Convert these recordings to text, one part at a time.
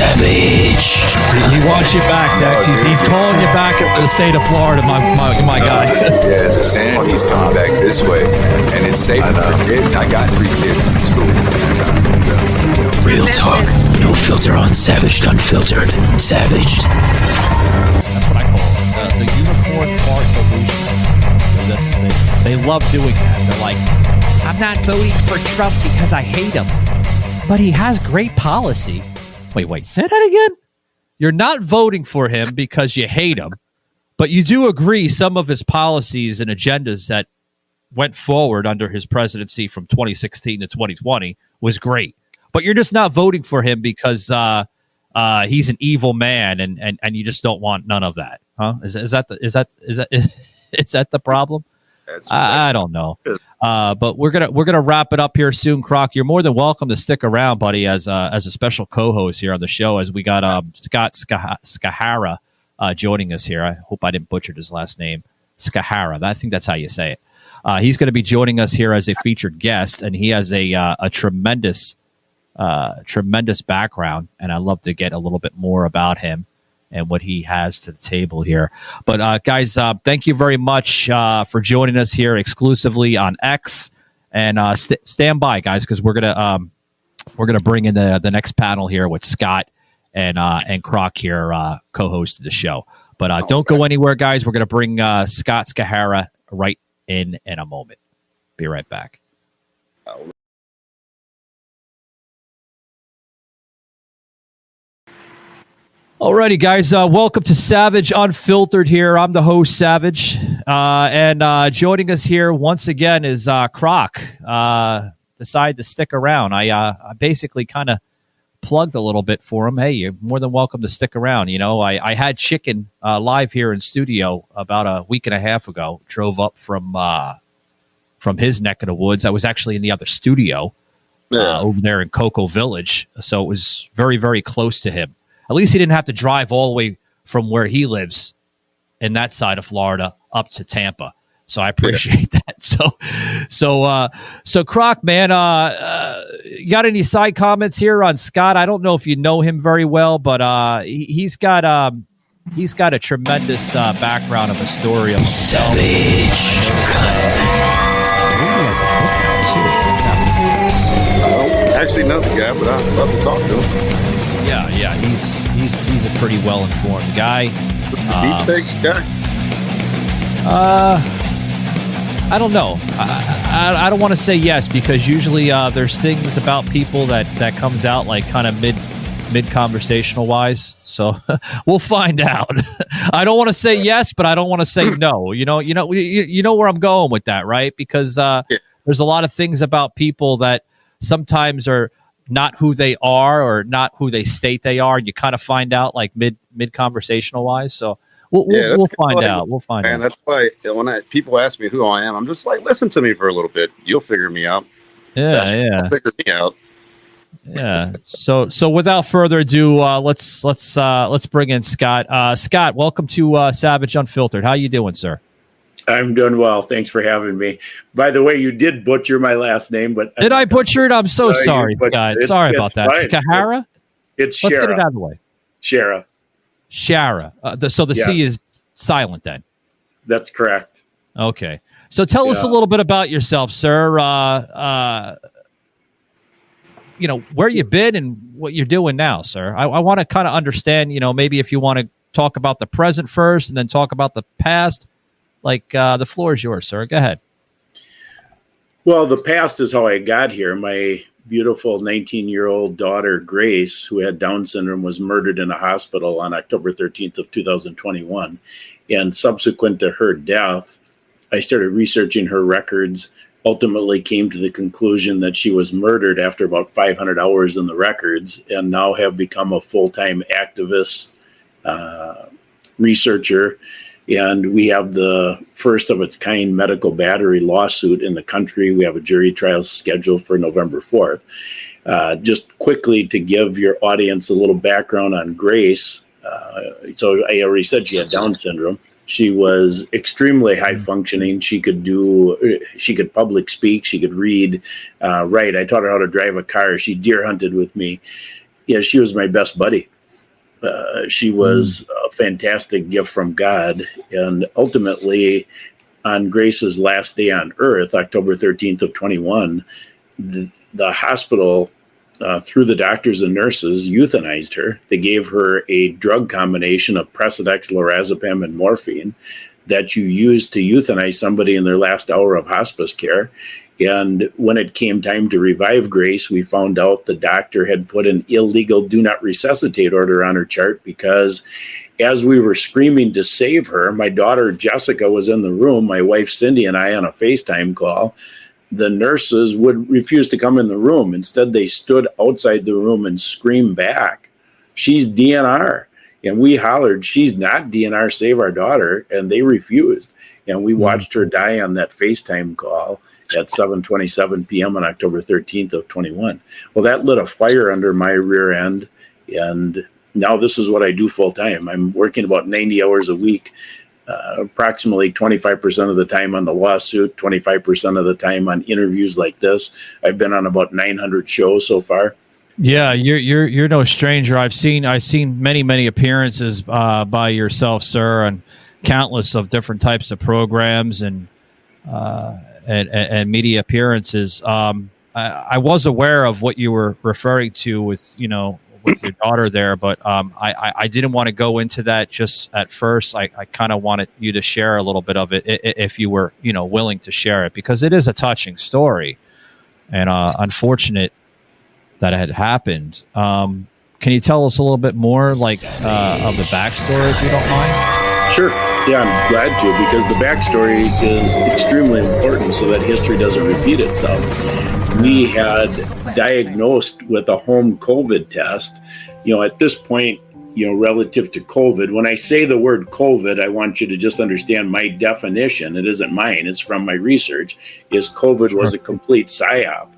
Savage. He wants you back, Dex. He's calling you back to the state of Florida, my guy. Yeah, the sanity's coming back this way, and it's safe for kids. I got 3 kids in school. Real talk, no filter on Savaged Unfiltered. Savaged. That's what I call it. The unicorn fart delusion. They love doing that. They're like, I'm not voting for Trump because I hate him, but he has great policy. Wait, say that again? You're not voting for him because you hate him, but you do agree some of his policies and agendas that went forward under his presidency from 2016 to 2020 was great. But you're just not voting for him because he's an evil man and you just don't want none of that, huh? Is that the problem? I don't know. But we're gonna wrap it up here soon, Croc. You're more than welcome to stick around, buddy, as a special co-host here on the show. As we got Scott Schara joining us here. I hope I didn't butcher his last name, Schara. I think that's how you say it. He's going to be joining us here as a featured guest, and he has a tremendous background, and I'd love to get a little bit more about him and what he has to the table here. But guys, thank you very much for joining us here exclusively on X, and stand by, guys, because we're gonna bring in the next panel here with Scott and Croc here, co-host of the show. But don't go anywhere, guys. We're gonna bring Scott Schara right in a moment. Be right back. Alrighty, guys. Welcome to Savage Unfiltered here. I'm the host, Savage. And joining us here once again is Croc. Decided to stick around. I basically kind of plugged a little bit for him. Hey, you're more than welcome to stick around. You know, I had Chicken live here in studio about a week and a half ago. Drove up from his neck of the woods. I was actually in the other studio over there in Cocoa Village. So it was very, very close to him. At least he didn't have to drive all the way from where he lives in that side of Florida up to Tampa. So I appreciate that. So Croc, man, you got any side comments here on Scott? I don't know if you know him very well, but he's got a tremendous background of a story of Savage. Actually, not the guy, but I'd love to talk to him. Yeah, he's a pretty well-informed guy. Deep fake guy. I don't know. I don't want to say yes, because usually there's things about people that comes out like kind of mid conversational wise. So we'll find out. I don't want to say yes, but I don't want to say no. You know where I'm going with that, right? Because there's a lot of things about people that sometimes are not who they are or not who they state they are. You kind of find out like mid conversational wise. So we'll find out. We'll find out. That's why when people ask me who I am, I'm just like, listen to me for a little bit. You'll figure me out. Yeah. Figure me out. Yeah. So without further ado, let's bring in Scott. Scott, welcome to Savage Unfiltered. How you doing, sir? I'm doing well. Thanks for having me. By the way, you did butcher my last name, but did I butcher it? I'm so sorry, guys. Sorry about that. Schara? It's Let's Schara. get it out of the way. Schara. So the C is silent then. That's correct. Okay. So tell us a little bit about yourself, sir. Where you've been and what you're doing now, sir. I want to kind of understand, maybe if you want to talk about the present first and then talk about the past. Like, the floor is yours, sir. Go ahead. Well, the past is how I got here. My beautiful 19-year-old daughter, Grace, who had Down syndrome, was murdered in a hospital on October 13th of 2021. And subsequent to her death, I started researching her records, ultimately came to the conclusion that she was murdered after about 500 hours in the records, and now have become a full-time activist, researcher. And we have the first of its kind medical battery lawsuit in the country. We have a jury trial scheduled for November 4th. Just quickly to give your audience a little background on Grace. So I already said she had Down syndrome. She was extremely high functioning. She could public speak. She could read, write. I taught her how to drive a car. She deer hunted with me. yeah, she was my best buddy. She was a fantastic gift from God. And ultimately, on Grace's last day on earth, October 13th of 21, the hospital, through the doctors and nurses, euthanized her. They gave her a drug combination of Precedex, Lorazepam, and Morphine that you use to euthanize somebody in their last hour of hospice care. And when it came time to revive Grace, we found out the doctor had put an illegal do not resuscitate order on her chart, because as we were screaming to save her, my daughter Jessica was in the room, my wife Cindy and I on a FaceTime call. The nurses would refuse to come in the room. Instead, they stood outside the room and screamed back, "She's DNR." And we hollered, "She's not DNR, save our daughter." And they refused. And we watched her die on that FaceTime call at 7:27 p.m. on October 13th of 21. Well, that lit a fire under my rear end. And now this is what I do full time. I'm working about 90 hours a week, approximately 25% of the time on the lawsuit, 25% of the time on interviews like this. I've been on about 900 shows so far. Yeah, you're no stranger. I've seen many appearances by yourself, sir, and countless of different types of programs and media appearances. I was aware of what you were referring to with your daughter there, but I didn't want to go into that just at first. I kind of wanted you to share a little bit of it if you were willing to share it, because it is a touching story and unfortunate that it had happened. Can you tell us a little bit more, of the backstory, if you don't mind? Sure. Yeah, I'm glad to, because the backstory is extremely important so that history doesn't repeat itself. We had diagnosed with a home COVID test. At this point, relative to COVID, when I say the word COVID, I want you to just understand my definition. It isn't mine. It's from my research, is COVID was a complete psyop.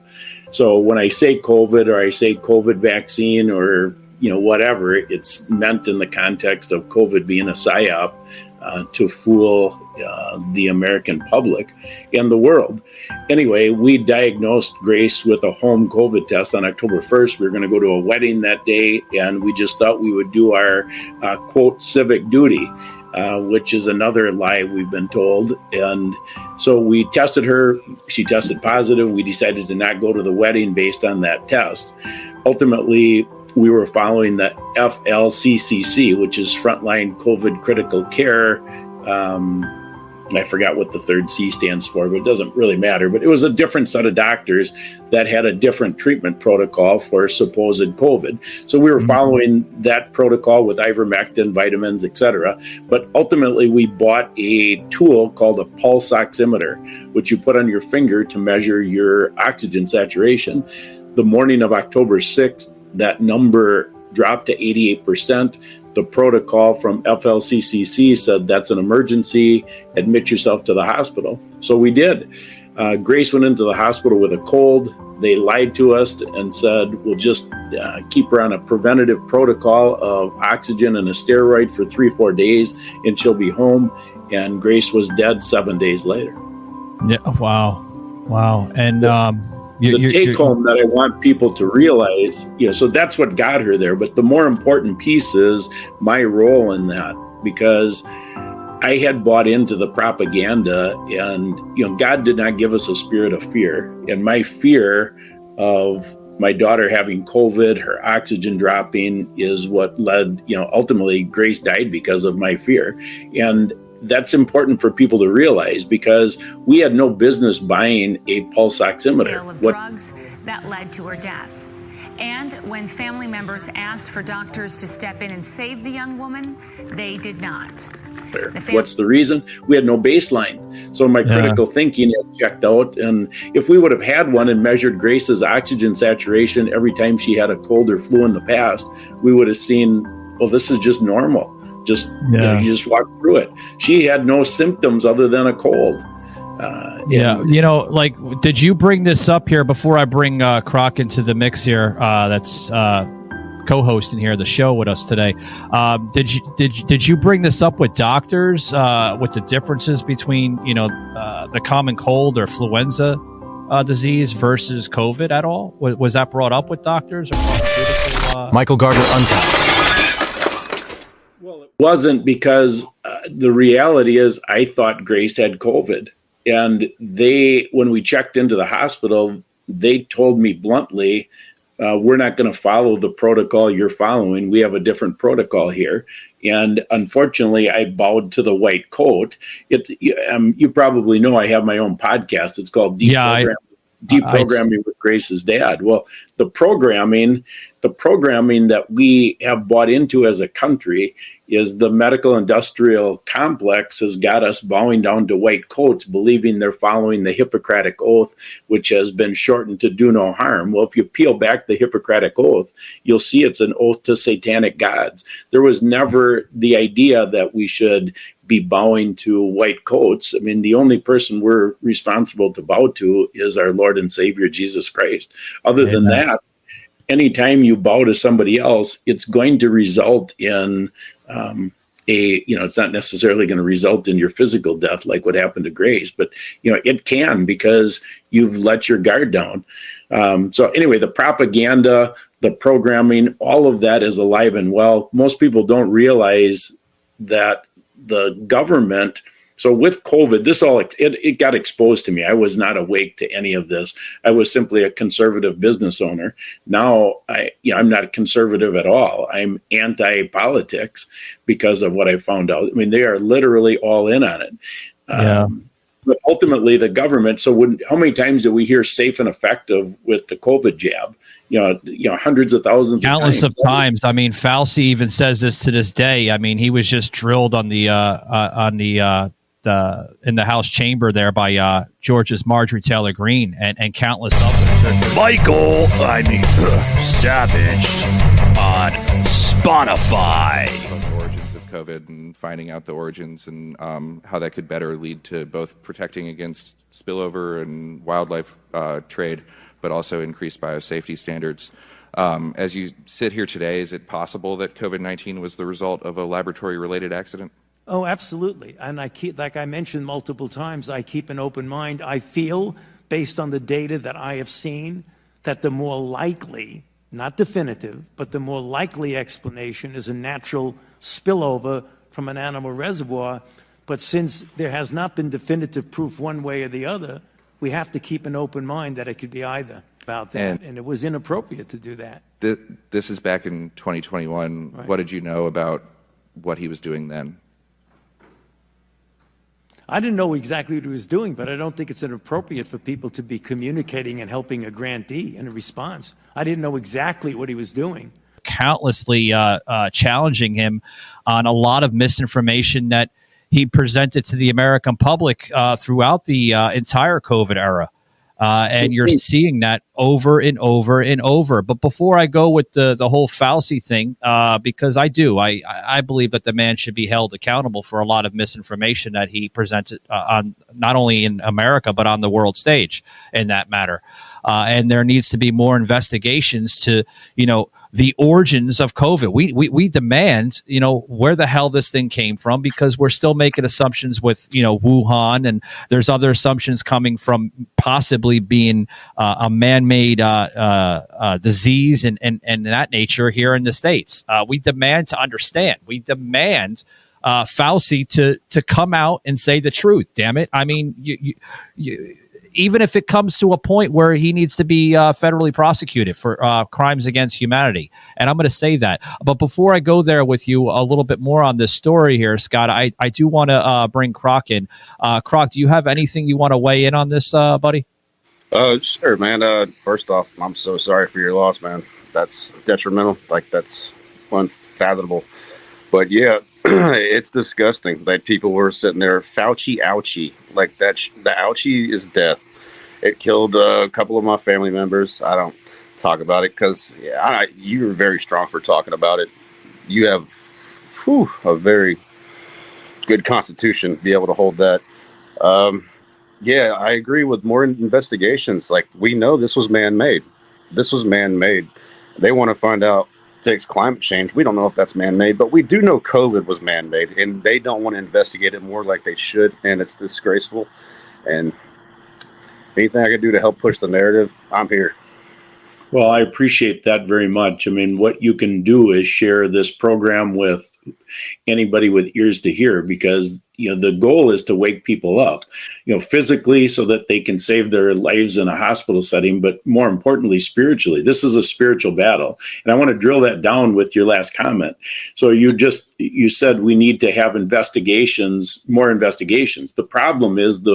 So when I say COVID, or I say COVID vaccine, or whatever, it's meant in the context of COVID being a psyop to fool the American public and the world. Anyway, we diagnosed Grace with a home COVID test on October 1st. We were going to go to a wedding that day, and we just thought we would do our, quote, civic duty, which is another lie we've been told. And so we tested her. She tested positive. We decided to not go to the wedding based on that test. Ultimately, we were following the FLCCC, which is Frontline COVID Critical Care. I forgot what the third C stands for, but it doesn't really matter. But it was a different set of doctors that had a different treatment protocol for supposed COVID. So we were following that protocol with ivermectin, vitamins, etc. But ultimately, we bought a tool called a pulse oximeter, which you put on your finger to measure your oxygen saturation. The morning of October 6th, that number dropped to 88%. The protocol from FLCCC said that's an emergency, admit yourself to the hospital. So we did. Grace went into the hospital with a cold. They lied to us and said, we'll just keep her on a preventative protocol of oxygen and a steroid for 3-4 days, and she'll be home. And Grace was dead 7 days later. Yeah. Wow. And the take home that I want people to realize, so that's what got her there. But the more important piece is my role in that, because I had bought into the propaganda, and, God did not give us a spirit of fear. And my fear of my daughter having COVID, her oxygen dropping, is what led, ultimately Grace died because of my fear. And that's important for people to realize, because we had no business buying a pulse oximeter. Of drugs that led to her death. And when family members asked for doctors to step in and save the young woman, they did not. What's the reason? We had no baseline. So my critical thinking had checked out. And if we would have had one and measured Grace's oxygen saturation every time she had a cold or flu in the past, we would have seen, well, this is just normal. You just walk through it. She had no symptoms other than a cold. Did you bring this up here before I bring Croc into the mix here? That's co-hosting here the show with us today. Did you bring this up with doctors with the differences between the common cold or influenza disease versus COVID at all? Was that brought up with doctors or pharmaceutical? Michael Gardner untapped. Well, it wasn't, because the reality is I thought Grace had COVID. And when we checked into the hospital, they told me bluntly, we're not going to follow the protocol you're following. We have a different protocol here. And unfortunately, I bowed to the white coat. You probably know I have my own podcast. It's called Deprogramming with Grace's Dad. Well, the programming that we have bought into as a country is the medical industrial complex has got us bowing down to white coats, believing they're following the Hippocratic Oath, which has been shortened to do no harm. Well, if you peel back the Hippocratic Oath, you'll see it's an oath to satanic gods. There was never the idea that we should be bowing to white coats. I mean, the only person we're responsible to bow to is our Lord and Savior, Jesus Christ. Other than that, anytime you bow to somebody else, it's going to result in it's not necessarily going to result in your physical death like what happened to Grace, but it can, because you've let your guard down. So anyway, the propaganda, the programming, all of that is alive and well. Most people don't realize that the government. So with COVID, it got exposed to me. I was not awake to any of this. I was simply a conservative business owner. Now I'm not conservative at all. I'm anti-politics because of what I found out. I mean, they are literally all in on it. But ultimately, the government. So how many times do we hear safe and effective with the COVID jab? Hundreds of thousands, countless of times. I mean, Fauci even says this to this day. I mean, he was just drilled in the House chamber there by Georgia's Marjorie Taylor Greene and countless others. Michael, Savage on Spotify. The origins of COVID and finding out the origins and how that could better lead to both protecting against spillover and wildlife trade, but also increased biosafety standards. As you sit here today, is it possible that COVID-19 was the result of a laboratory-related accident? Oh, absolutely. And like I mentioned multiple times, I keep an open mind. I feel, based on the data that I have seen, that the more likely, not definitive, but the more likely explanation is a natural spillover from an animal reservoir. But since there has not been definitive proof one way or the other, we have to keep an open mind that it could be either about that. And it was inappropriate to do that. This is back in 2021. Right. What did you know about what he was doing then? I didn't know exactly what he was doing, but I don't think it's inappropriate for people to be communicating and helping a grantee in a response. I didn't know exactly what he was doing. Countlessly challenging him on a lot of misinformation that he presented to the American public throughout the entire COVID era. And you're seeing that over and over and over. But before I go with the whole Fauci thing, because I believe that the man should be held accountable for a lot of misinformation that he presented on not only in America, but on the world stage in that matter. And there needs to be more investigations to, the origins of COVID. We demand, where the hell this thing came from, because we're still making assumptions with, Wuhan, and there's other assumptions coming from possibly being a man-made disease and that nature here in the States. We demand to understand. We demand Fauci to come out and say the truth. Damn it! I mean, you even if it comes to a point where he needs to be federally prosecuted for crimes against humanity. And I'm going to say that. But before I go there with you a little bit more on this story here, Scott, I do want to bring Croc in. Croc, do you have anything you want to weigh in on this, buddy? Sure, man. First off, I'm so sorry for your loss, man. That's detrimental. That's unfathomable. But yeah, it's disgusting that people were sitting there, Fauci, ouchie. That, the ouchie is death. It killed a couple of my family members. I don't talk about it because you're very strong for talking about it. You have a very good constitution to be able to hold that. Yeah, I agree with more investigations. We know this was man-made. They want to find out, fix climate change. We don't know if that's man-made, but we do know COVID was man-made, and they don't want to investigate it more like they should, and it's disgraceful. And anything I can do to help push the narrative, I'm here. Well, I appreciate that very much. I mean, what you can do is share this program with anybody with ears to hear, because the goal is to wake people up, physically, so that they can save their lives in a hospital setting, but more importantly, spiritually. This is a spiritual battle, and I want to drill that down with your last comment. So you said we need to have investigations, more investigations. The problem is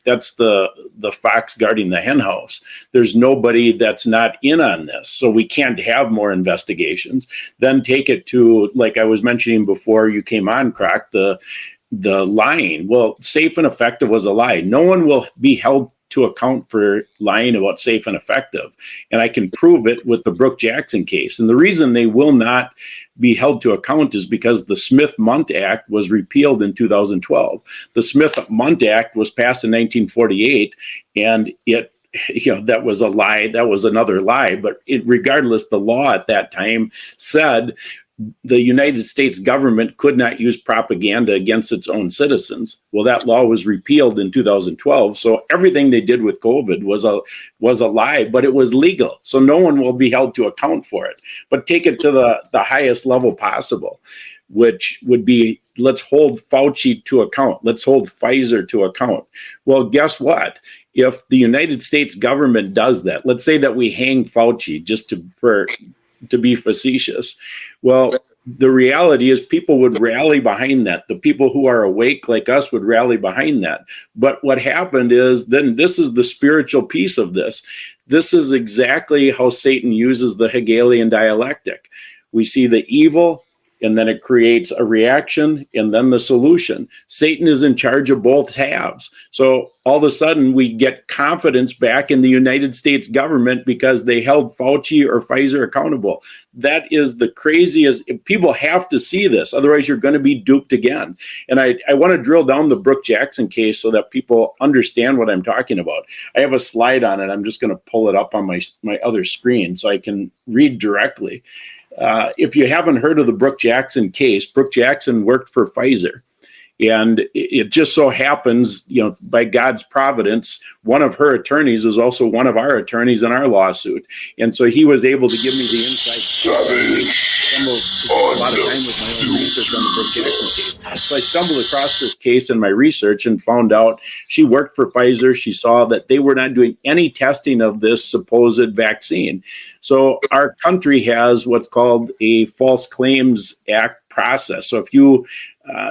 that's the fox guarding the hen house. There's nobody that's not in on this, so we can't have more investigations. Then take it to, like I was mentioning before you came on, Croc, the lying. Well, safe and effective was a lie. No one will be held to account for lying about safe and effective. And I can prove it with the Brooke Jackson case. And the reason they will not be held to account is because the Smith-Mundt Act was repealed in 2012. The Smith-Mundt Act was passed in 1948, and that was a lie. That was another lie. But regardless, the law at that time said the United States government could not use propaganda against its own citizens. Well, that law was repealed in 2012. So everything they did with COVID was a lie, but it was legal. So no one will be held to account for it. But take it to the highest level possible, which would be, let's hold Fauci to account. Let's hold Pfizer to account. Well, guess what? If the United States government does that, let's say that we hang Fauci just to be facetious. Well, the reality is people would rally behind that. The people who are awake like us would rally behind that. But what happened is, then this is the spiritual piece of this. This is exactly how Satan uses the Hegelian dialectic. We see the evil, and then it creates a reaction, and then the solution. Satan is in charge of both halves. So all of a sudden we get confidence back in the United States government because they held Fauci or Pfizer accountable. That is the craziest. People have to see this, otherwise you're going to be duped again. And I want to drill down the Brooke Jackson case so that people understand what I'm talking about. I have a slide on it. I'm just going to pull it up on my other screen so I can read directly. If you haven't heard of the Brooke Jackson case, Brooke Jackson worked for Pfizer. And it just so happens, by God's providence, one of her attorneys is also one of our attorneys in our lawsuit. And so he was able to give me the insight. A lot of time with my own research on the Brooke Jackson case. So I stumbled across this case in my research and found out she worked for Pfizer. She saw that they were not doing any testing of this supposed vaccine. So our country has what's called a False Claims Act process. So if you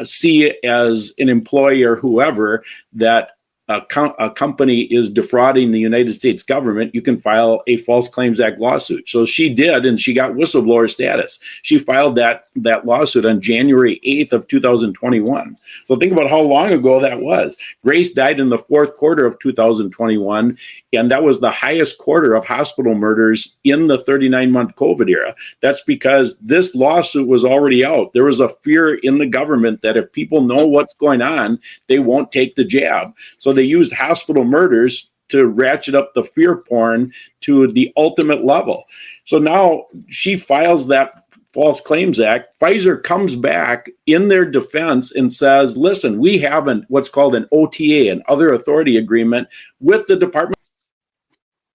see as an employee or whoever that a company is defrauding the United States government, you can file a False Claims Act lawsuit. So she did, and she got whistleblower status. She filed that lawsuit on January 8th of 2021. So think about how long ago that was. Grace died in the fourth quarter of 2021, and that was the highest quarter of hospital murders in the 39-month COVID era. That's because this lawsuit was already out. There was a fear in the government that if people know what's going on, they won't take the jab. So they used hospital murders to ratchet up the fear porn to the ultimate level. So now she files that False Claims Act. Pfizer comes back in their defense and says, listen, we have what's called an OTA, an other authority agreement with the Department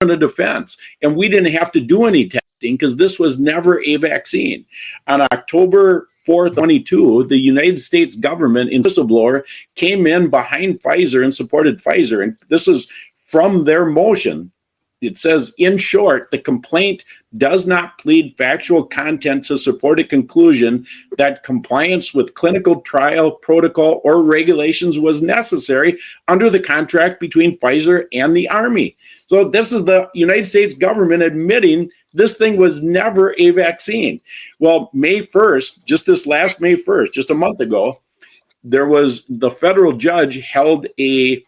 of Defense. And we didn't have to do any testing because this was never a vaccine. On October 4th, 2022, the United States government in whistleblower came in behind Pfizer and supported Pfizer. And this is from their motion. It says, in short, the complaint does not plead factual content to support a conclusion that compliance with clinical trial protocol or regulations was necessary under the contract between Pfizer and the Army. So this is the United States government admitting this thing was never a vaccine. Well, May 1st, just this last May 1st, just a month ago, there was the federal judge held a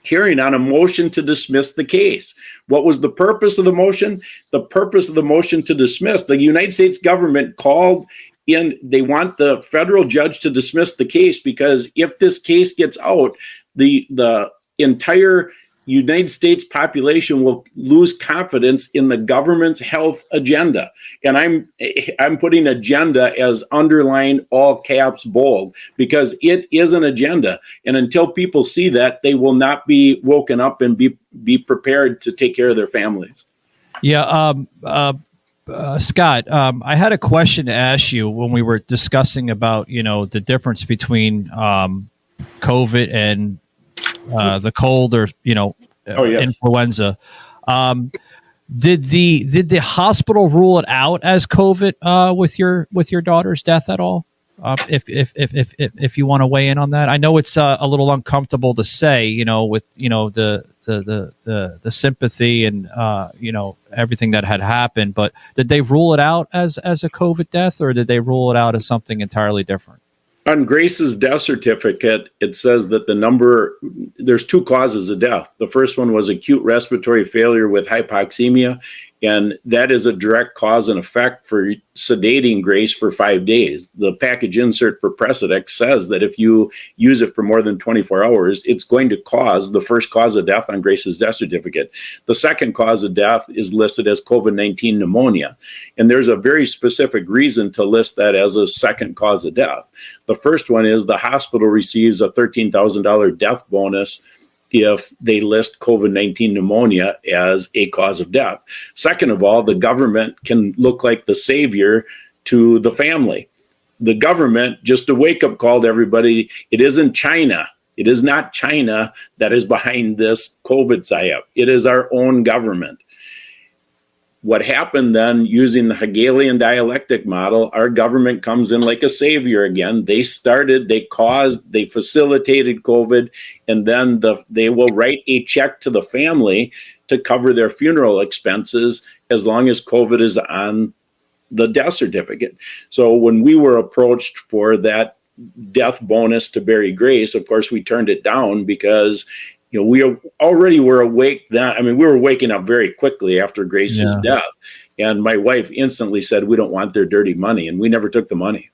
hearing on a motion to dismiss the case. What was the purpose of the motion? The purpose of the motion to dismiss, the United States government called in, they want the federal judge to dismiss the case because if this case gets out, the entire United States population will lose confidence in the government's health agenda. And I'm putting agenda as underlined, all caps, bold, because it is an agenda. And until people see that, they will not be woken up and be prepared to take care of their families. Yeah. Scott, I had a question to ask you when we were discussing about, the difference between COVID and the cold or, influenza. Did the hospital rule it out as COVID with your daughter's death at all? If you want to weigh in on that, I know it's a little uncomfortable to say, with the sympathy and everything that had happened, but did they rule it out as a COVID death, or did they rule it out as something entirely different? On Grace's death certificate, it says that there's two causes of death. The first one was acute respiratory failure with hypoxemia, and that is a direct cause and effect for sedating Grace for 5 days. The package insert for Precedex says that if you use it for more than 24 hours, it's going to cause the first cause of death on Grace's death certificate. The second cause of death is listed as COVID-19 pneumonia. And there's a very specific reason to list that as a second cause of death. The first one is the hospital receives a $13,000 death bonus if they list COVID-19 pneumonia as a cause of death. Second of all, the government can look like the savior to the family. The government, just a wake-up call to everybody, it isn't China. It is not China that is behind this COVID psyop. It is our own government. What happened then, using the Hegelian dialectic model, our government comes in like a savior again. They facilitated COVID, and then they will write a check to the family to cover their funeral expenses as long as COVID is on the death certificate. So when we were approached for that death bonus to bury Grace, of course, we turned it down because we already were awake then. I mean, we were waking up very quickly after Grace's death. And my wife instantly said, we don't want their dirty money. And we never took the money.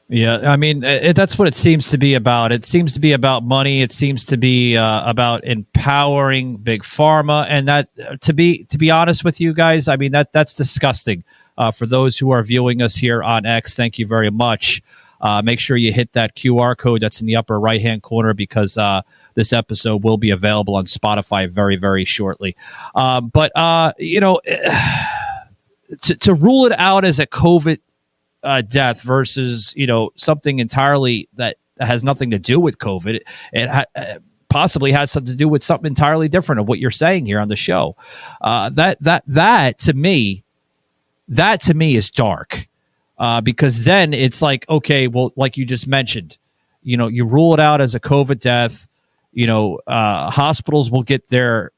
Yeah, I mean, that's what it seems to be about. It seems to be about money. It seems to be about empowering big pharma. And that, to be honest with you guys, I mean, that's disgusting. For those who are viewing us here on X, thank you very much. Make sure you hit that QR code that's in the upper right-hand corner, because this episode will be available on Spotify very, very shortly. But to rule it out as a COVID death versus, something entirely that has nothing to do with COVID, it possibly has something to do with something entirely different of what you're saying here on the show. That to me is dark. Because then it's like, okay, well, like you just mentioned, you rule it out as a COVID death. Hospitals will get their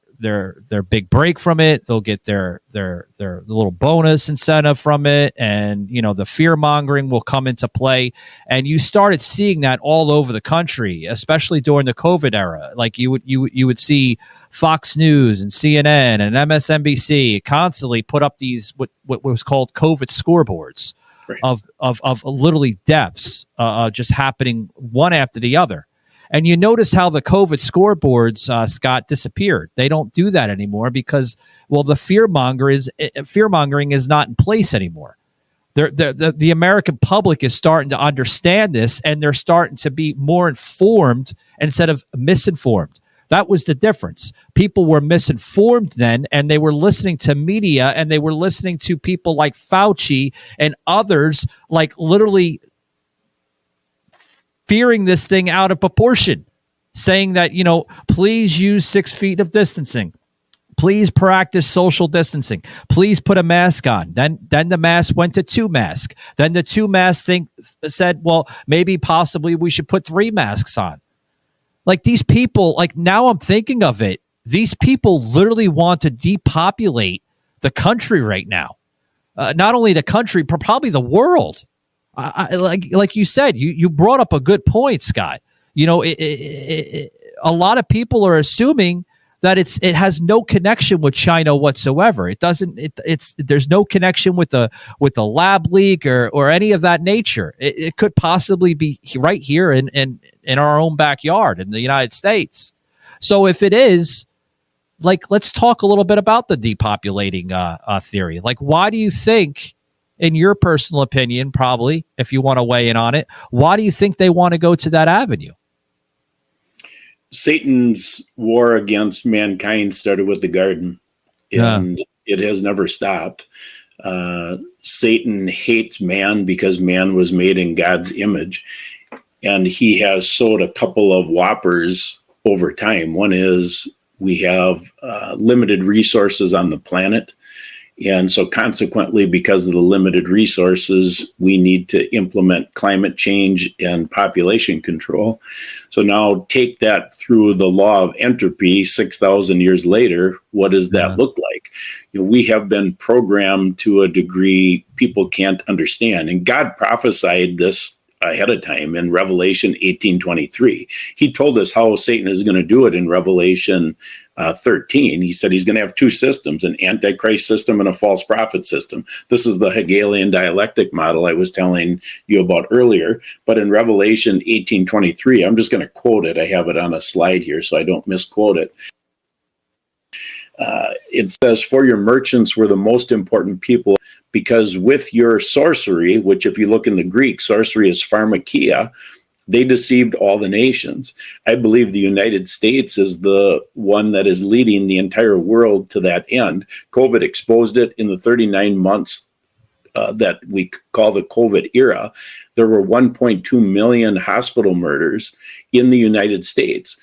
big break from it. They'll get their little bonus incentive from it, and the fear mongering will come into play. And you started seeing that all over the country, especially during the COVID era. Like you would see Fox News and CNN and MSNBC constantly put up these what was called COVID scoreboards. Right. Of literally deaths just happening one after the other. And you notice how the COVID scoreboards, Scott, disappeared. They don't do that anymore because, well, the fear mongering is not in place anymore. The American public is starting to understand this, and they're starting to be more informed instead of misinformed. That was the difference. People were misinformed then, and they were listening to media, and they were listening to people like Fauci and others, like literally fearing this thing out of proportion, saying that, please use 6 feet of distancing. Please practice social distancing. Please put a mask on. Then the mask went to 2 masks. Then the 2 mask thing said, well, maybe possibly we should put 3 masks on. Like these people, like now I'm thinking of it, these people literally want to depopulate the country right now. Not only the country, but probably the world. Like you said, you brought up a good point, Scott. A lot of people are assuming that it has no connection with China whatsoever. It doesn't. There's no connection with the lab leak or any of that nature. It could possibly be right here in our own backyard in the United States. So if it is, let's talk a little bit about the depopulating theory. Like, why do you think, in your personal opinion, probably, if you want to weigh in on it, why do you think they want to go to that avenue? Satan's war against mankind started with the garden, and it has never stopped. Satan hates man because man was made in God's image, and he has sowed a couple of whoppers over time. One is we have limited resources on the planet. And so consequently, because of the limited resources, we need to implement climate change and population control. So now take that through the law of entropy 6,000 years later. What does that look like? We have been programmed to a degree people can't understand. And God prophesied this ahead of time in Revelation 18:23. He told us how Satan is going to do it in Revelation 13. He said he's going to have two systems, an antichrist system and a false prophet system. This is the Hegelian dialectic model I was telling you about earlier. But in Revelation 18:23, I'm just going to quote it. I have it on a slide here so I don't misquote it. It says, "For your merchants were the most important people, because with your sorcery," which if you look in the Greek, sorcery is pharmakia, "they deceived all the nations." I believe the United States is the one that is leading the entire world to that end. COVID exposed it. In the 39 months that we call the COVID era, there were 1.2 million hospital murders in the United States.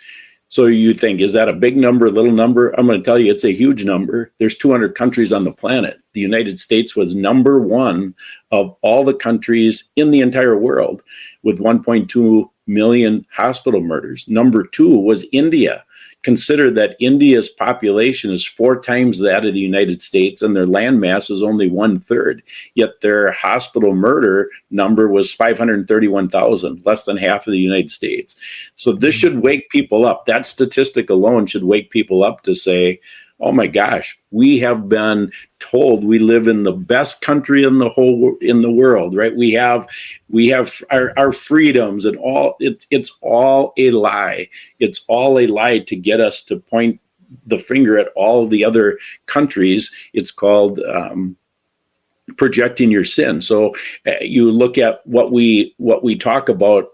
So you think, is that a big number, little number? I'm going to tell you it's a huge number. There's 200 countries on the planet. The United States was number one of all the countries in the entire world with 1.2 million hospital murders. Number two was India. Consider that India's population is 4 times that of the United States, and their land mass is only 1/3. Yet their hospital murder number was 531,000, less than half of the United States. So this should wake people up. That statistic alone should wake people up to say, oh my gosh, we have been told we live in the best country in the world, right? We have our freedoms, and it's all a lie. It's all a lie to get us to point the finger at all the other countries. It's called projecting your sin. So you look at what we talk about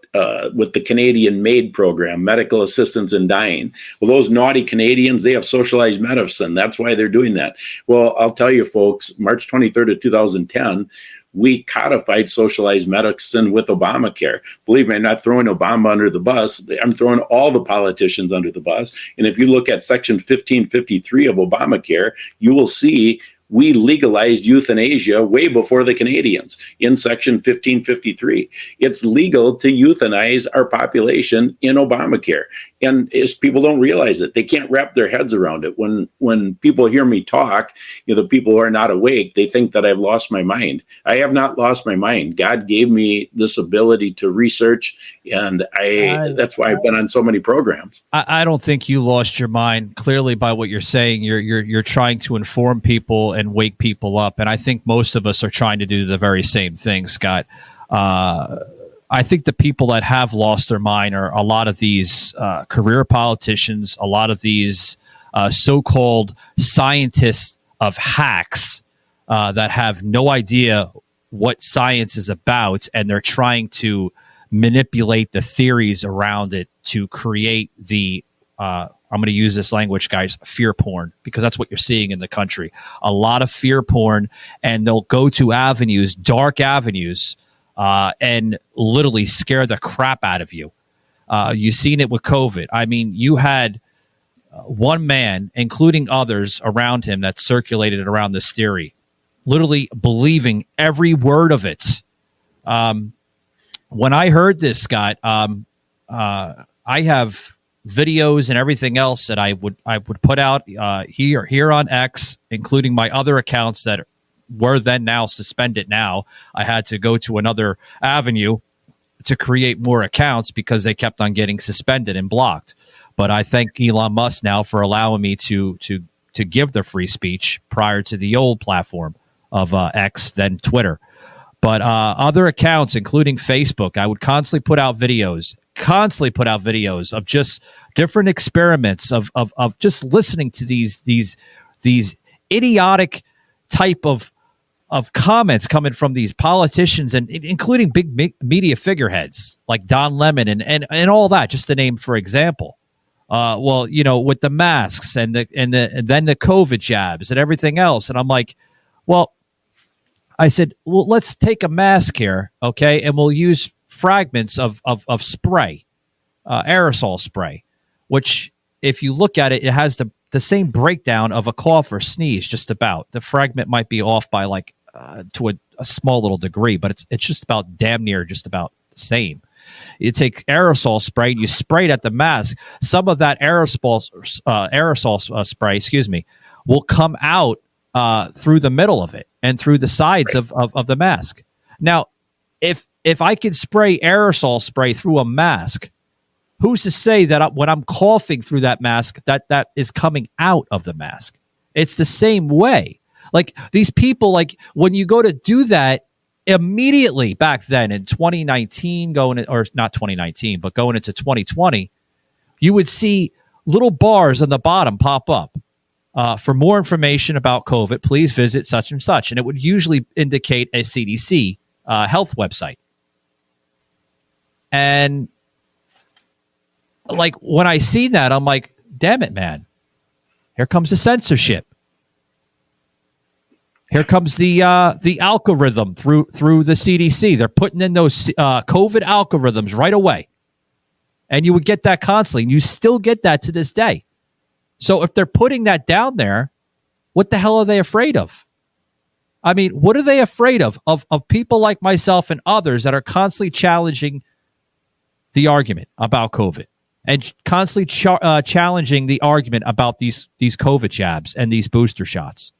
with the Canadian MAID program, medical assistance in dying. Well, those naughty Canadians, they have socialized medicine. That's why they're doing that. Well, I'll tell you folks, March 23rd of 2010, we codified socialized medicine with Obamacare. Believe me, I'm not throwing Obama under the bus. I'm throwing all the politicians under the bus. And if you look at Section 1553 of Obamacare, you will see we legalized euthanasia way before the Canadians in Section 1553. It's legal to euthanize our population in Obamacare. And people don't realize it. They can't wrap their heads around it. When people hear me talk, the people who are not awake, they think that I've lost my mind. I have not lost my mind. God gave me this ability to research, and that's why I've been on so many programs. I don't think you lost your mind. Clearly, by what you're saying, you're trying to inform people and wake people up. And I think most of us are trying to do the very same thing, Scott. I think the people that have lost their mind are a lot of these career politicians, a lot of these so-called scientists of hacks that have no idea what science is about, and they're trying to manipulate the theories around it to create the I'm going to use this language, guys, fear porn, because that's what you're seeing in the country. A lot of fear porn, and they'll go to avenues, dark avenues, and literally scare the crap out of you. You've seen it with COVID. I mean, you had one man, including others around him, that circulated around this theory, literally believing every word of it. When I heard this, Scott, I have videos and everything else that I would put out here on X, including my other accounts that were then now suspended. Now I had to go to another avenue to create more accounts because they kept on getting suspended and blocked. But I thank Elon Musk now for allowing me to give the free speech prior to the old platform of X, then Twitter. But other accounts, including Facebook, I would constantly put out videos of just different experiments of just listening to these idiotic type of comments coming from these politicians and including big media figureheads like Don Lemon and all that, just to name for example. Well, with the masks and then the COVID jabs and everything else. And I'm like, well, I said, well, let's take a mask here, okay, and we'll use fragments of spray, aerosol spray, which if you look at it, it has the same breakdown of a cough or sneeze, just about. The fragment might be off by like to a small little degree, but it's just about damn near just about the same. You take aerosol spray and you spray it at the mask. Some of that aerosol spray, will come out through the middle of it and through the sides of the mask. Now, if I could spray aerosol spray through a mask, who's to say that when I'm coughing through that mask, that is coming out of the mask? It's the same way. Like these people, like when you go to do that immediately back then in 2019, or not 2019, but going into 2020, you would see little bars on the bottom pop up. For more information about COVID, please visit such and such. And it would usually indicate a CDC health website. And like when I see that, I'm like, damn it, man. Here comes the censorship. Here comes the algorithm through the CDC. They're putting in those COVID algorithms right away. And you would get that constantly. And you still get that to this day. So if they're putting that down there, what the hell are they afraid of? I mean, what are they afraid of? Of people like myself and others that are constantly challenging the argument about COVID and constantly challenging the argument about these COVID jabs and these booster shots.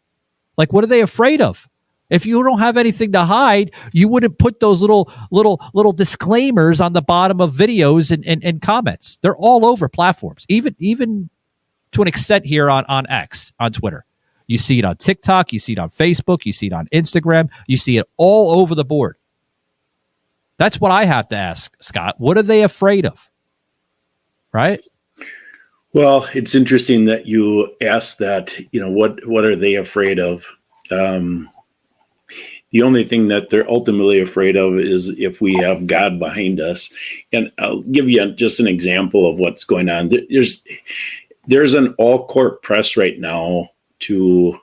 Like, what are they afraid of? If you don't have anything to hide, you wouldn't put those little disclaimers on the bottom of videos and comments. They're all over platforms, even to an extent here on X, on Twitter. You see it on TikTok, you see it on Facebook, you see it on Instagram, you see it all over the board. That's what I have to ask, Scott. What are they afraid of? Right? Well, it's interesting that you asked that, what are they afraid of? The only thing that they're ultimately afraid of is if we have God behind us. And I'll give you just an example of what's going on. There's an all-court press right now to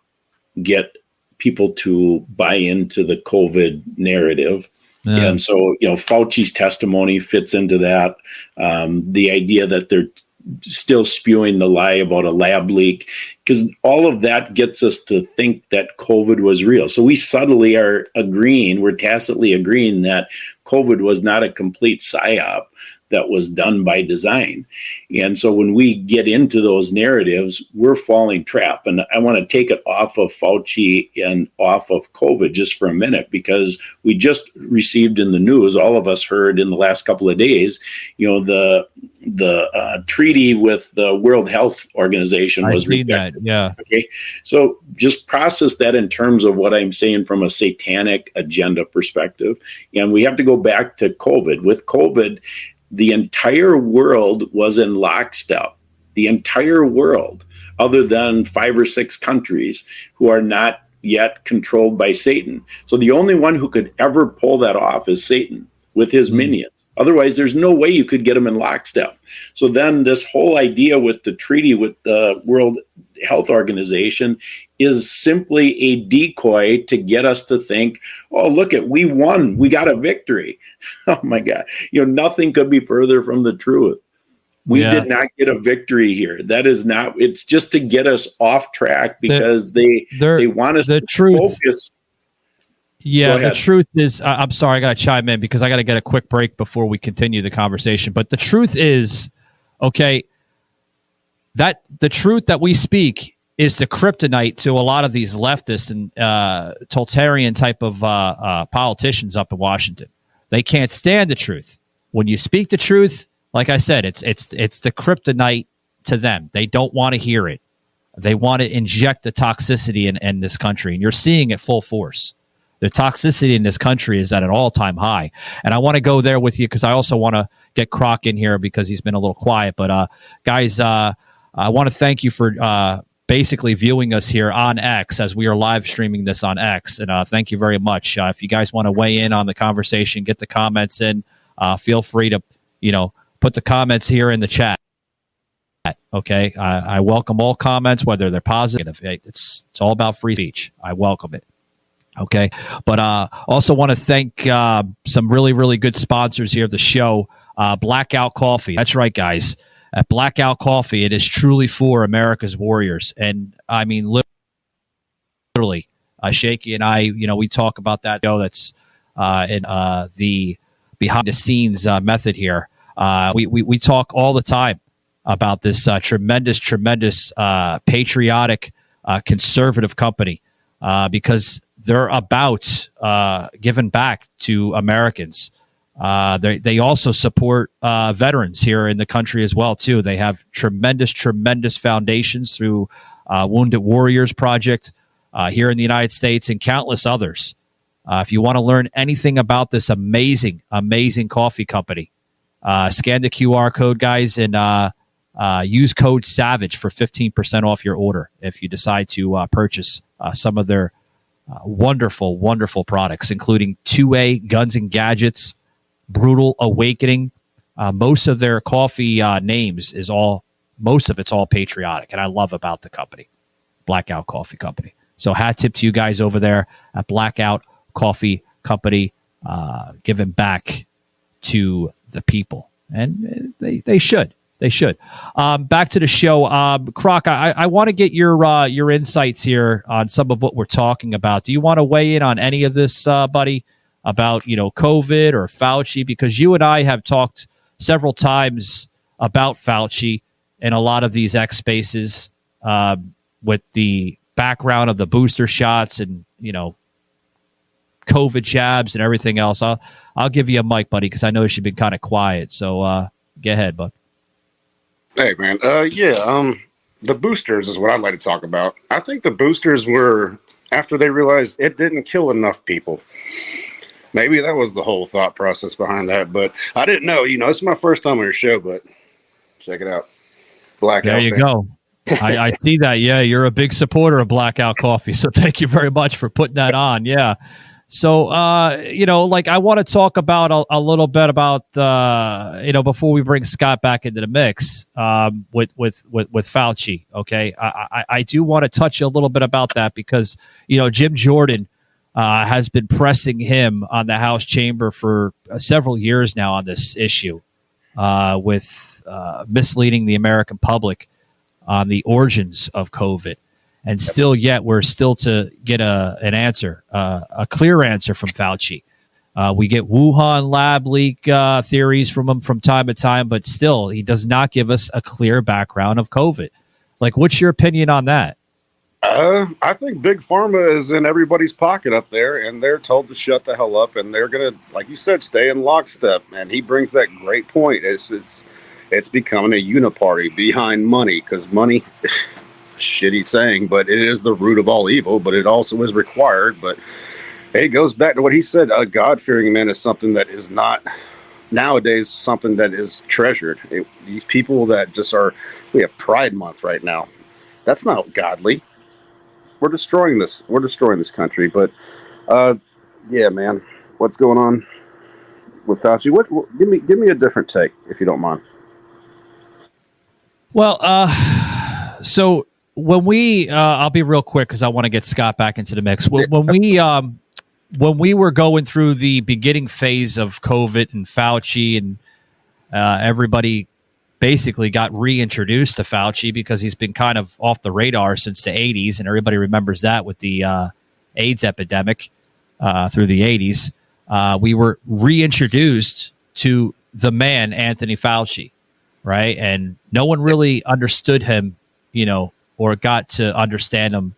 get people to buy into the COVID narrative. Yeah. And so, Fauci's testimony fits into that. The idea that they're still spewing the lie about a lab leak, because all of that gets us to think that COVID was real. So we subtly are agreeing, we're tacitly agreeing that COVID was not a complete psyop that was done by design. And so when we get into those narratives, we're falling trap. And I want to take it off of Fauci and off of COVID just for a minute, because we just received in the news, all of us heard in the last couple of days, the treaty with the World Health Organization was rejected. Yeah. Okay. So just process that in terms of what I'm saying from a satanic agenda perspective. And we have to go back to COVID. With COVID, the entire world was in lockstep. The entire world, other than 5 or 6 countries who are not yet controlled by Satan. So the only one who could ever pull that off is Satan with his minions. Otherwise, there's no way you could get them in lockstep. So then this whole idea with the treaty with the World Health Organization is simply a decoy to get us to think, oh, look we won. We got a victory. Oh, my God. Nothing could be further from the truth. We did not get a victory here. That is not, it's just to get us off track because they want us to focus. Yeah, the truth is, I'm sorry, I got to chime in because I got to get a quick break before we continue the conversation. But the truth is, okay, that the truth that we speak is the kryptonite to a lot of these leftists and totalitarian type of politicians up in Washington. They can't stand the truth. When you speak the truth, like I said, it's the kryptonite to them. They don't want to hear it. They want to inject the toxicity in this country, and you're seeing it full force. The toxicity in this country is at an all-time high. And I want to go there with you because I also want to get Croc in here because he's been a little quiet. But guys, I want to thank you for basically viewing us here on X as we are live streaming this on X. And thank you very much. If you guys want to weigh in on the conversation, get the comments in. Feel free to, put the comments here in the chat. Okay, I welcome all comments, whether they're positive. It's all about free speech. I welcome it. Okay, but also want to thank some really, really good sponsors here of the show. Blackout Coffee. That's right, guys. At Blackout Coffee, it is truly for America's warriors. And I mean, literally, Shaky and I, we talk about that show. That's in the behind the scenes method here. We talk all the time about this tremendous patriotic conservative company because they're about giving back to Americans. They also support veterans here in the country as well too. They have tremendous foundations through Wounded Warriors Project here in the United States and countless others. If you want to learn anything about this amazing coffee company, scan the QR code, guys, and use code SAVAGE for 15% off your order if you decide to purchase some of their wonderful products, including 2A Guns and Gadgets, Brutal Awakening. Most of their coffee names most of it's all patriotic, and I love about the company, Blackout Coffee Company. So hat tip to you guys over there at Blackout Coffee Company, giving back to the people, and they should. They should. Back to the show. Croc, I want to get your insights here on some of what we're talking about. Do you want to weigh in on any of this, buddy, about, COVID or Fauci? Because you and I have talked several times about Fauci in a lot of these X spaces with the background of the booster shots and, COVID jabs and everything else. I'll give you a mic, buddy, because I know you've been kind of quiet. So go ahead, bud. Hey, man. The boosters is what I'd like to talk about. I think the boosters were, after they realized it didn't kill enough people. Maybe that was the whole thought process behind that, but I didn't know. This is my first time on your show, but check it out. Blackout. There you go. I see that. Yeah, you're a big supporter of Blackout Coffee, so thank you very much for putting that on. Yeah. So, I want to talk about a little bit about, before we bring Scott back into the mix with Fauci. Okay. I do want to touch a little bit about that because, Jim Jordan has been pressing him on the House chamber for several years now on this issue with misleading the American public on the origins of COVID. And still yet we're still to get an answer, a clear answer from Fauci. We get Wuhan lab leak theories from him from time to time, but still he does not give us a clear background of COVID. Like, what's your opinion on that? I think Big Pharma is in everybody's pocket up there, and they're told to shut the hell up, and they're going to, like you said, stay in lockstep. And he brings that great point. It's becoming a uniparty behind money, because money... shitty saying, but it is the root of all evil, but it also is required. But it goes back to what he said. A God-fearing man is something that is not nowadays something that is treasured. These people that just we have Pride Month right now. That's not godly. We're destroying this country. But yeah, man, what's going on with Fauci? Give me a different take, if you don't mind. Well, so when we, I'll be real quick because I want to get Scott back into the mix. When we were going through the beginning phase of COVID and Fauci, and everybody basically got reintroduced to Fauci because he's been kind of off the radar since the 80s, and everybody remembers that with the AIDS epidemic through the 80s. We were reintroduced to the man, Anthony Fauci, right? And no one really understood him, or got to understand him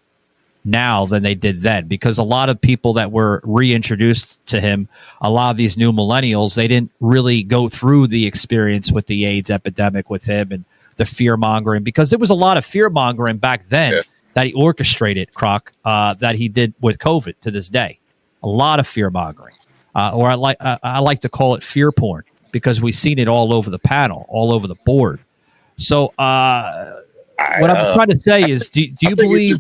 now than they did then, because a lot of people that were reintroduced to him, a lot of these new millennials, they didn't really go through the experience with the AIDS epidemic with him and the fear mongering, because there was a lot of fear mongering back then that he orchestrated, Croc, that he did with COVID to this day. a lot of fear mongering, or I like to call it fear porn, because we've seen it all over the panel, all over the board. So what I'm trying to say is, do you believe?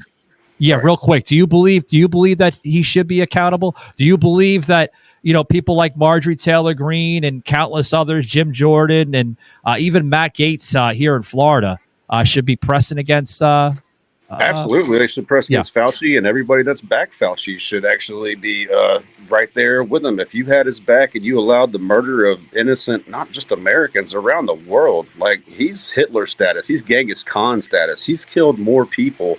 Yeah, real quick. Do you believe that he should be accountable? Do you believe that people like Marjorie Taylor Greene and countless others, Jim Jordan, and even Matt Gaetz here in Florida, should be pressing against? Absolutely, they should press against Fauci, and everybody that's back Fauci should actually be right there with him. If you had his back and you allowed the murder of innocent, not just Americans, around the world, like he's Hitler status, he's Genghis Khan status, he's killed more people.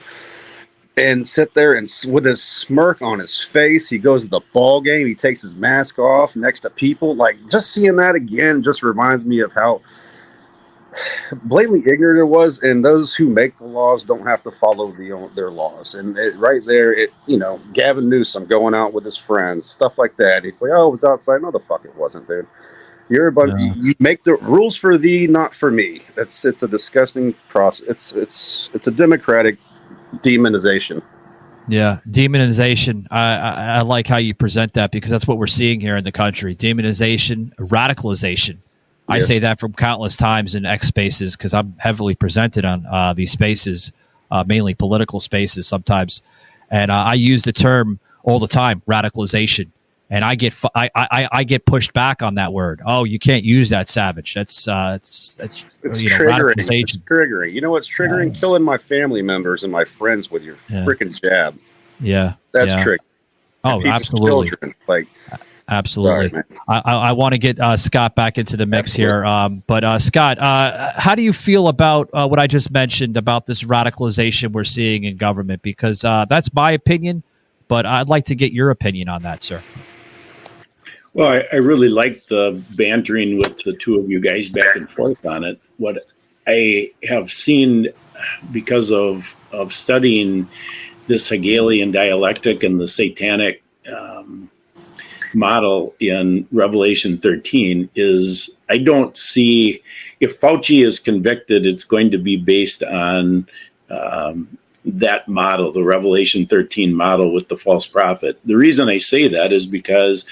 And sit there and with his smirk on his face, he goes to the ball game, he takes his mask off next to people. Like, just seeing that again just reminds me of how blatantly ignorant it was, and those who make the laws don't have to follow their laws. And right there, Gavin Newsom going out with his friends, stuff like that. It's like, oh, it was outside. No, the fuck it wasn't, dude. You're a bunch. Yeah. You make the rules for thee, not for me. It's a disgusting process. It's a democratic demonization. Yeah, demonization. I like how you present that, because that's what we're seeing here in the country. Demonization, radicalization. I say that from countless times in X spaces, because I'm heavily presented on these spaces, mainly political spaces sometimes. And I use the term all the time, radicalization. And I get pushed back on that word. Oh, you can't use that, Savage. That's triggering. It's triggering. You know what's triggering? Killing my family members and my friends with your freaking jab. Yeah, that's triggering. Oh, absolutely. Children. Like, absolutely. Sorry, I want to get Scott back into the mix here. But Scott, how do you feel about what I just mentioned about this radicalization we're seeing in government? Because that's my opinion, but I'd like to get your opinion on that, sir. Well, I really like the bantering with the two of you guys back and forth on it. What I have seen, because of studying this Hegelian dialectic and the satanic model in Revelation 13, is I don't see, if Fauci is convicted, it's going to be based on that model, the Revelation 13 model with the false prophet. The reason I say that is because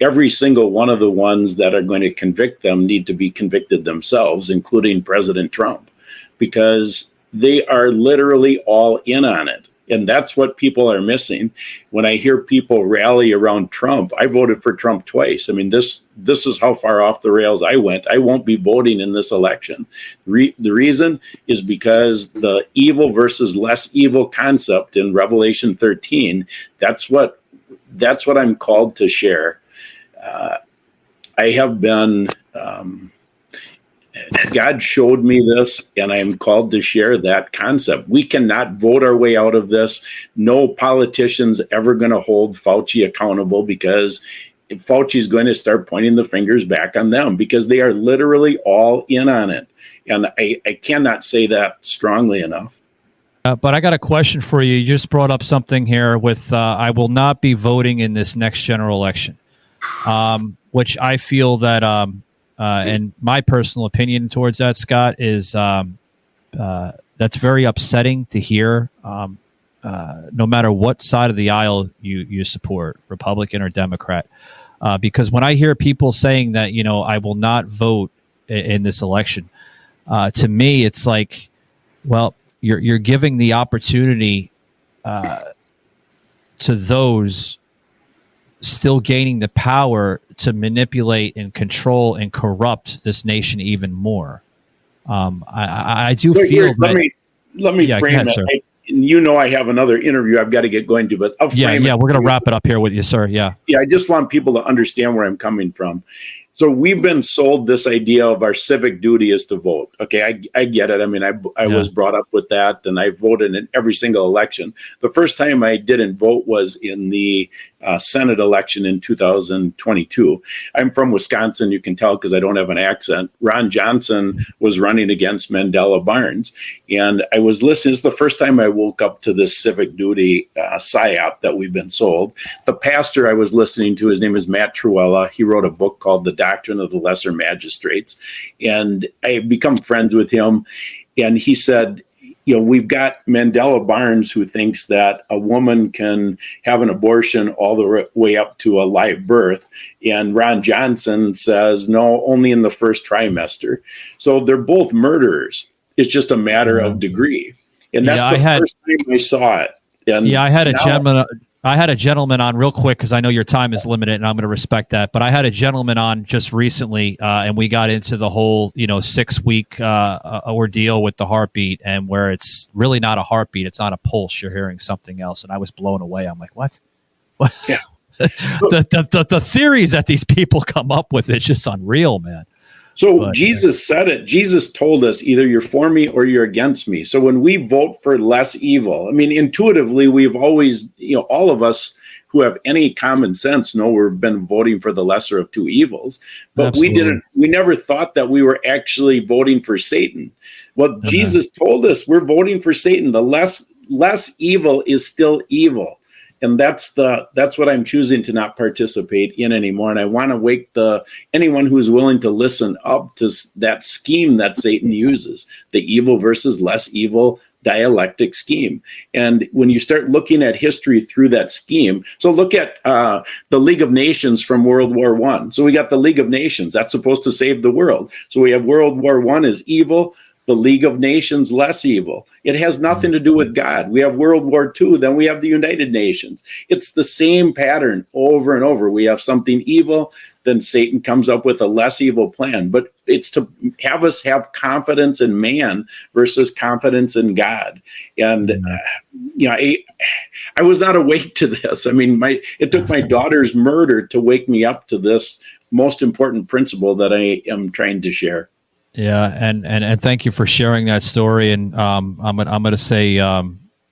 every single one of the ones that are going to convict them need to be convicted themselves, including President Trump, because they are literally all in on it. And that's what people are missing. When I hear people rally around Trump, I voted for Trump twice. I mean, this is how far off the rails I went. I won't be voting in this election. The reason is because the evil versus less evil concept in Revelation 13, that's what I'm called to share. I have been, God showed me this, and I am called to share that concept. We cannot vote our way out of this. No politician's ever going to hold Fauci accountable, because Fauci is going to start pointing the fingers back on them, because they are literally all in on it. And I cannot say that strongly enough. But I got a question for you. You just brought up something here with I will not be voting in this next general election. Which I feel that, and my personal opinion towards that, Scott, is that's very upsetting to hear, no matter what side of the aisle you support, Republican or Democrat. Because when I hear people saying that, I will not vote in this election, to me, it's like, well, you're giving the opportunity to those still gaining the power to manipulate and control and corrupt this nation even more. I do feel that. Let me frame it. I have another interview I've got to get going to, but I'll frame it. We're going to wrap it up here with you, sir. Yeah, I just want people to understand where I'm coming from. So we've been sold this idea of our civic duty is to vote. Okay, I get it. I mean, I was brought up with that, and I voted in every single election. The first time I didn't vote was in the Senate election in 2022. I'm from Wisconsin. You can tell because I don't have an accent. Ron Johnson was running against Mandela Barnes, and I was listening. It's the first time I woke up to this civic duty psyop that we've been sold. The pastor I was listening to, his name is Matt Truella. He wrote a book called The Doctrine of the Lesser Magistrates, and I have become friends with him. And he said, we've got Mandela Barnes, who thinks that a woman can have an abortion all the way up to a live birth. And Ron Johnson says, no, only in the first trimester. So they're both murderers. It's just a matter of degree. And that's first time I saw it. And I had a gentleman on real quick, because I know your time is limited and I'm going to respect that. But I had a gentleman on just recently, and we got into the whole 6-week ordeal with the heartbeat, and where it's really not a heartbeat, it's not a pulse. You're hearing something else, and I was blown away. I'm like, what? Yeah. the theories that these people come up with, it's just unreal, man. So Jesus said it. Jesus told us, either you're for me or you're against me. So when we vote for less evil, I mean, intuitively, we've always, all of us who have any common sense know we've been voting for the lesser of two evils. But we never thought that we were actually voting for Satan. Well, Jesus told us we're voting for Satan. The less evil is still evil. And that's what I'm choosing to not participate in anymore. And I want to wake anyone who's willing to listen up to that scheme that Satan uses, the evil versus less evil dialectic scheme. And when you start looking at history through that scheme, so look at the League of Nations from World War I. So we got the League of Nations. That's supposed to save the world. So we have World War I is evil. The League of Nations, less evil. It has nothing to do with God. We have World War II, then we have the United Nations. It's the same pattern over and over. We have something evil, then Satan comes up with a less evil plan. But it's to have us have confidence in man versus confidence in God. And, I was not awake to this. I mean, it took my daughter's murder to wake me up to this most important principle that I am trying to share. Yeah, and thank you for sharing that story. And I'm going to say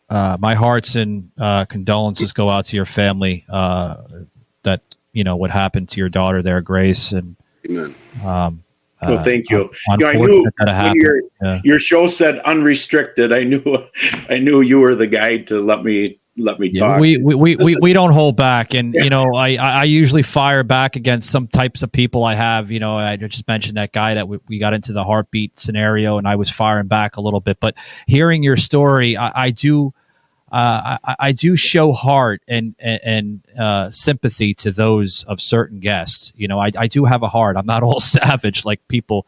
my hearts and condolences go out to your family. That what happened to your daughter there, Grace. And Amen. Well, thank you. I knew when your show said unrestricted. I knew you were the guy to let me talk. We don't hold back, and I usually fire back against some types of people I have. I just mentioned that guy that we got into the heartbeat scenario, and I was firing back a little bit. But hearing your story, I do show heart and sympathy to those of certain guests. I do have a heart. I'm not all savage like people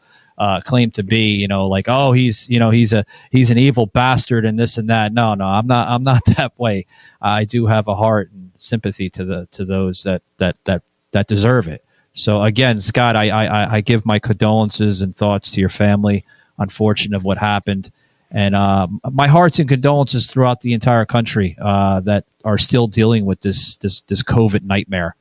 claim to be, like, oh, he's an evil bastard and this and that. No, I'm not that way. I do have a heart and sympathy to those that deserve it. So again, Scott, I give my condolences and thoughts to your family. Unfortunate of what happened, and my hearts and condolences throughout the entire country that are still dealing with this COVID nightmare.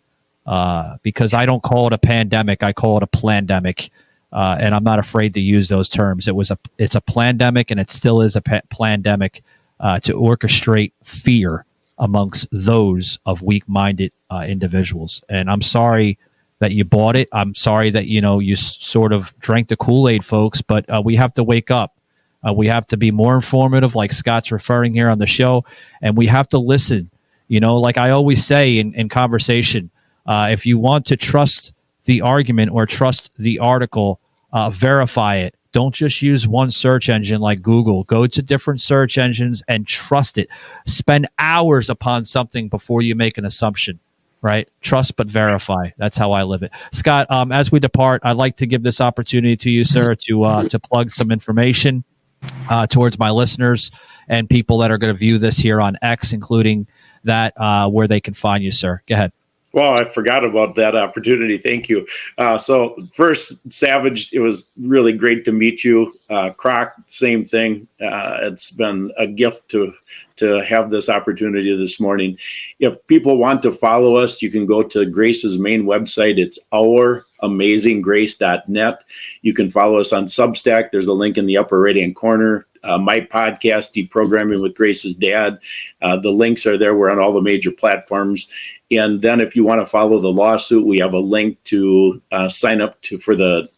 Because I don't call it a pandemic, I call it a plandemic. And I'm not afraid to use those terms. It's a plandemic, and it still is a plandemic to orchestrate fear amongst those of weak-minded individuals. And I'm sorry that you bought it. I'm sorry that you sort of drank the Kool-Aid, folks. But we have to wake up. We have to be more informative, like Scott's referring here on the show, and we have to listen. Like I always say in conversation, if you want to trust the argument or trust the article, verify it. Don't just use one search engine like Google. Go to different search engines and trust it. Spend hours upon something before you make an assumption, right? Trust but verify. That's how I live it. Scott, as we depart, I'd like to give this opportunity to you, sir, to plug some information towards my listeners and people that are going to view this here on X, including that where they can find you, sir. Go ahead. Well, I forgot about that opportunity. Thank you. So first, Savage, it was really great to meet you. Croc, same thing. It's been a gift to have this opportunity this morning. If people want to follow us, you can go to Grace's main website. It's ouramazinggrace.net. You can follow us on Substack. There's a link in the upper right-hand corner. My podcast, Deprogramming with Grace's Dad. The links are there. We're on all the major platforms. And then if you want to follow the lawsuit, we have a link to sign up for the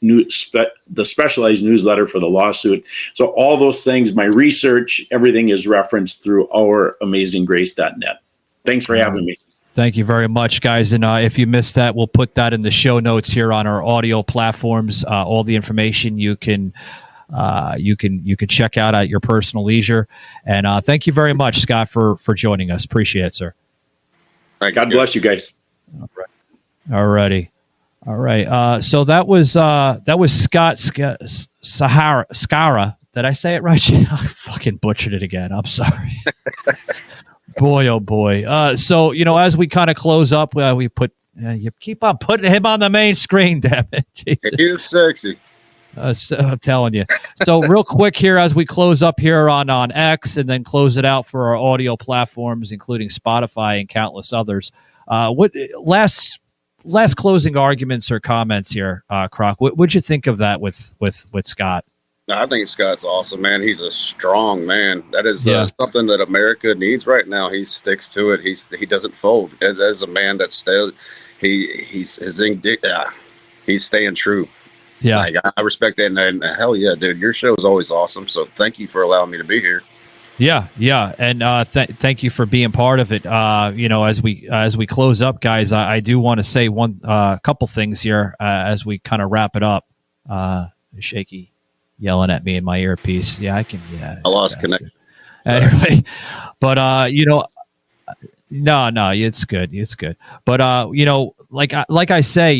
specialized newsletter for the lawsuit. So all those things, my research, everything is referenced through ouramazinggrace.net. Thanks for having me. Thank you very much, guys. And if you missed that, we'll put that in the show notes here on our audio platforms. All the information you can you can check out at your personal leisure. And thank you very much, Scott, for joining us. Appreciate it, sir. God bless you guys. All righty. All right. So that was Scott Schara. Did I say it right? I fucking butchered it again. I'm sorry. Boy, oh boy. So, as we kind of close up, we put, you keep on putting him on the main screen, damn it. Jesus. He is sexy. So, I'm telling you. So real quick here, as we close up here on X and then close it out for our audio platforms, including Spotify and countless others. What last closing arguments or comments here, Croc? What'd you think of that with Scott? I think Scott's awesome, man. He's a strong man. That is something that America needs right now. He sticks to it. He doesn't fold. As a man that he's staying true. Yeah, I respect that. And hell yeah, dude, your show is always awesome. So thank you for allowing me to be here. Yeah, and thank you for being part of it. As we close up, guys, I do want to say one couple things here as we kind of wrap it up. Shaky yelling at me in my earpiece. Yeah, I can. Yeah, I lost connection. Anyway, but no, it's good. It's good. But like I say,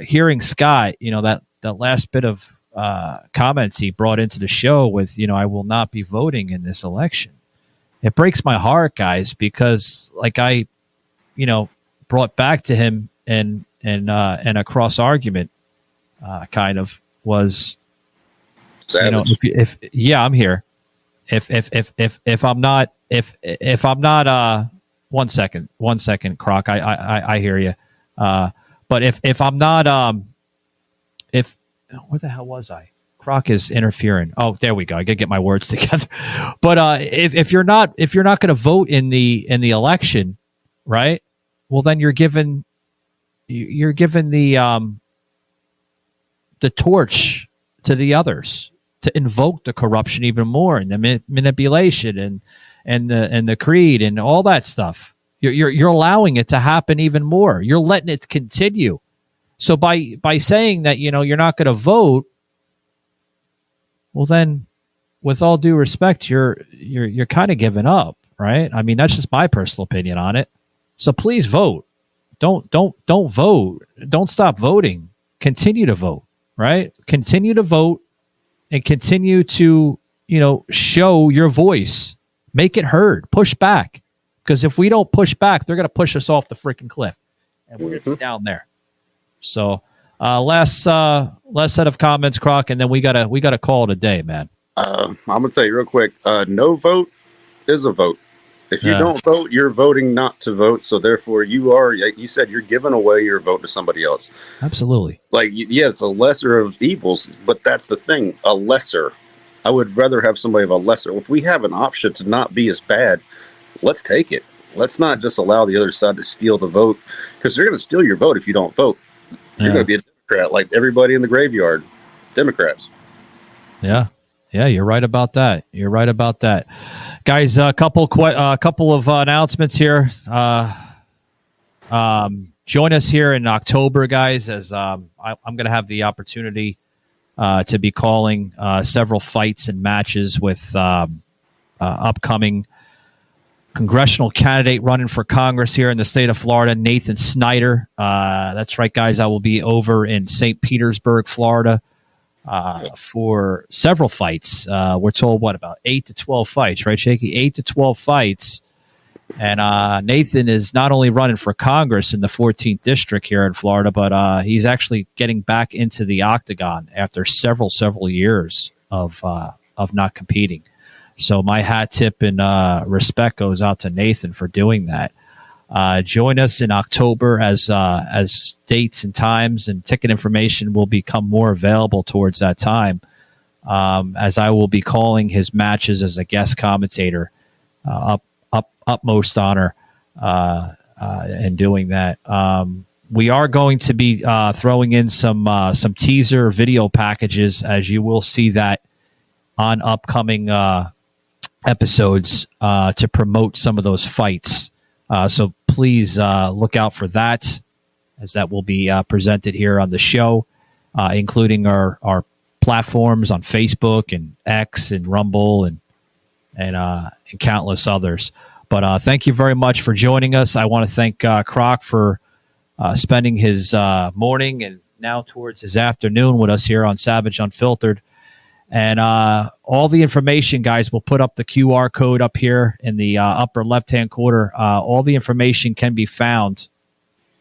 hearing Scott, that last bit of comments he brought into the show with, I will not be voting in this election. It breaks my heart, guys, because I brought back to him and a cross argument kind of was, Savage. I'm here. If I'm not, one second, Croc, I hear you. But if I'm not, where the hell was I? Croc is interfering. Oh, there we go. I gotta get my words together. But if you're not going to vote in the election, right? Well, then you're given the torch to the others to invoke the corruption even more and the manipulation and the creed and all that stuff. You're allowing it to happen even more. You're letting it continue. So by saying that, you're not going to vote, well then, with all due respect, you're kind of giving up, right? I mean, that's just my personal opinion on it. So please vote. Don't vote. Don't stop voting. Continue to vote, right? Continue to vote and continue to, show your voice. Make it heard. Push back. Because if we don't push back, they're going to push us off the freaking cliff. And we're going to be down there. So last set of comments, Croc, and then we gotta call it a day, man. I'm gonna tell you real quick. No vote is a vote. If you don't vote, you're voting not to vote. So therefore, you said you're giving away your vote to somebody else. Absolutely. It's a lesser of evils, but that's the thing. A lesser. I would rather have somebody of a lesser. If we have an option to not be as bad, let's take it. Let's not just allow the other side to steal the vote, because they're going to steal your vote if you don't vote. You're going to be a Democrat, like everybody in the graveyard. Democrats. Yeah, you're right about that. Guys, a couple of announcements here. Join us here in October, guys, as I'm going to have the opportunity to be calling several fights and matches with upcoming congressional candidate running for Congress here in the state of Florida, Nathan Snyder. That's right, guys. I will be over in St. Petersburg, Florida, for several fights. We're told, about 8 to 12 fights, right, Shaky? 8 to 12 fights. And Nathan is not only running for Congress in the 14th district here in Florida, but he's actually getting back into the octagon after several years of not competing. So my hat tip and respect goes out to Nathan for doing that. Join us in October as dates and times and ticket information will become more available towards that time, as I will be calling his matches as a guest commentator. Utmost honor in doing that. We are going to be throwing in some teaser video packages, as you will see that on upcoming episodes to promote some of those fights. So please look out for that, as that will be presented here on the show, including our platforms on Facebook and X and Rumble and countless others. But thank you very much for joining us. I want to thank Croc for spending his morning and now towards his afternoon with us here on Savage Unfiltered. And all the information, guys, we'll put up the QR code up here in the upper left-hand corner. All the information can be found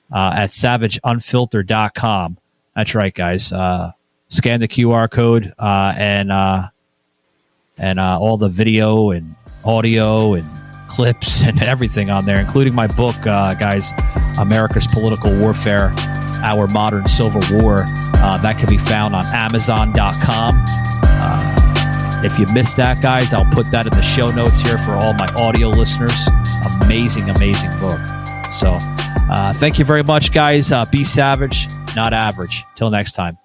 at savageunfiltered.com. That's right, guys. Scan the QR code and all the video and audio and clips and everything on there, including my book, guys, America's Political Warfare, Our Modern Civil War. That can be found on Amazon.com. If you missed that, guys, I'll put that in the show notes here for all my audio listeners. Amazing, amazing book. So thank you very much, guys. Be savage, not average. Till next time.